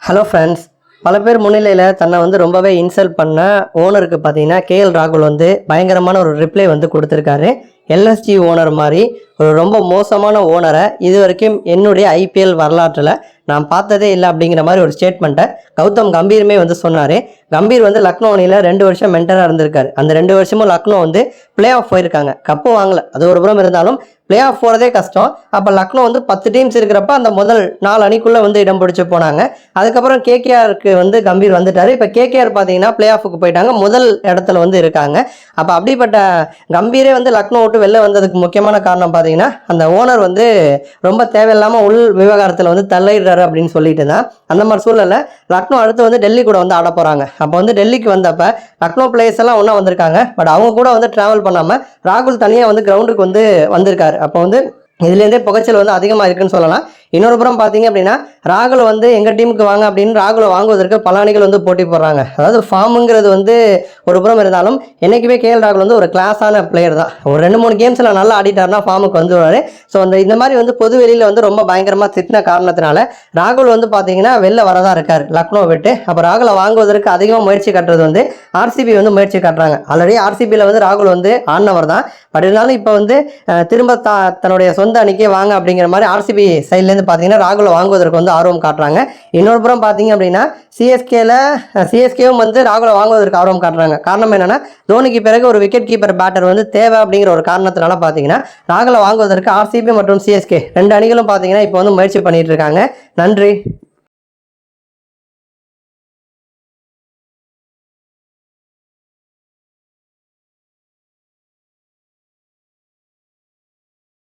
Hello friends, பல பேர் முன்னிலையில் தன்னை ரொம்பவே இன்சல்ட் பண்ண ஓனருக்கு பார்த்தீங்கன்னா கேஎல் ராகுல் பயங்கரமான ஒரு ரிப்ளை கொடுத்துருக்காரு. எல்எஸ்ஜி ஓனர் மாதிரி ஒரு ரொம்ப மோசமான ஓனரை இது வரைக்கும் என்னுடைய ஐபிஎல் வரலாற்றில் நான் பார்த்ததே இல்லை அப்படிங்கிற மாதிரி ஒரு ஸ்டேட்மெண்ட்டை கௌதம் கம்பீருமே சொன்னார். கம்பீர் லக்னோ அணியில் 2 வருஷம் மென்டராக இருந்திருக்காரு. அந்த 2 வருஷமும் லக்னோ பிளே ஆஃப் போயிருக்காங்க. கப்பும் வாங்கலை, அது ஒரு புறம் இருந்தாலும் பிளே ஆஃப் போகிறதே கஷ்டம். அப்போ லக்னோ 10 டீம்ஸ் இருக்கிறப்ப அந்த முதல் 4 அணிக்குள்ளே இடம் பிடிச்சி போனாங்க. அதுக்கப்புறம் கேகேஆருக்கு கம்பீர் வந்துட்டார். இப்போ கேகேஆர் பார்த்தீங்கன்னா பிளே ஆஃபுக்கு போயிட்டாங்க, முதல் இடத்துல இருக்காங்க. அப்போ அப்படிப்பட்ட கம்பீரே லக்னோ விட்டு வெளில வந்ததுக்கு முக்கியமான காரணம் பார்த்தீங்கன்னா அந்த ஓனர் ரொம்ப தேவையில்லாமல் உள் விவகாரத்தில் தள்ளிடுறாரு அப்படின்னு சொல்லிட்டு தான். அந்த மாதிரி சூழலில் லக்னோ அடுத்து டெல்லி கூட ஆட போகிறாங்க. அப்போ டெல்லிக்கு வந்தப்போ லக்னோ பிளேயர்ஸ் எல்லாம் ஒன்றா வந்திருக்காங்க. பட் அவங்க கூட ட்ராவல் பண்ணாமல் ராகுல் தனியாக கிரவுண்டுக்கு வந்திருக்காரு. அப்போ இதுலேருந்தே புகைச்சல் அதிகமாக இருக்குன்னு சொல்லலாம். இன்னொரு புறம் பார்த்தீங்க அப்படின்னா ராகுல் எங்கள் டீமுக்கு வாங்க அப்படின்னு ராகுலை வாங்குவதற்கு பல அணிகள் போட்டி போடுறாங்க. அதாவது ஃபார்முங்கிறது ஒரு புறம் இருந்தாலும் என்றைக்குமே கேஎல் ராகுல் ஒரு கிளாஸான பிளேயர் தான். ஒரு 2-3 கேம்ஸில் நல்லா ஆடிட்டார்னா ஃபார்முக்கு வந்துடுவார். ஸோ இந்த மாதிரி பொது வெளியில் ரொம்ப பயங்கரமாக திட்டின காரணத்தினால ராகுல் பார்த்தீங்கன்னா வெளில வரதான் இருக்கார் லக்னோ விட்டு. அப்போ ராகுலை வாங்குவதற்கு அதிகமாக முயற்சி காட்டுறது ஆர்சிபி முயற்சி காட்டுறாங்க. ஆல்ரெடி ஆர்சிபியில் ராகுல் ஆடினவர் தான். பட் இருந்தாலும் இப்போ திரும்ப தன்னுடைய சொந்த அணிக்கே வாங்க அப்படிங்கிற மாதிரி ஆர்சிபி சைட்லேருந்து பார்த்தீங்கன்னா ராகுலை வாங்குவதற்கு ஆர்வம் காட்டுறாங்க. இன்னொரு புறம் பார்த்தீங்க அப்படின்னா சிஎஸ்கேவும் ராகுலை வாங்குவதற்கு ஆர்வம் காட்டுறாங்க. காரணம் என்னன்னா தோனிக்கு பிறகு ஒரு விக்கெட் கீப்பர் பேட்டர் தேவை அப்படிங்கிற ஒரு காரணத்தினால பார்த்தீங்கன்னா ராகுலை வாங்குவதற்கு ஆர்சிபி மற்றும் சிஎஸ்கே 2 அணிகளும் பார்த்தீங்கன்னா இப்போ முயற்சி பண்ணிட்டு இருக்காங்க. நன்றி.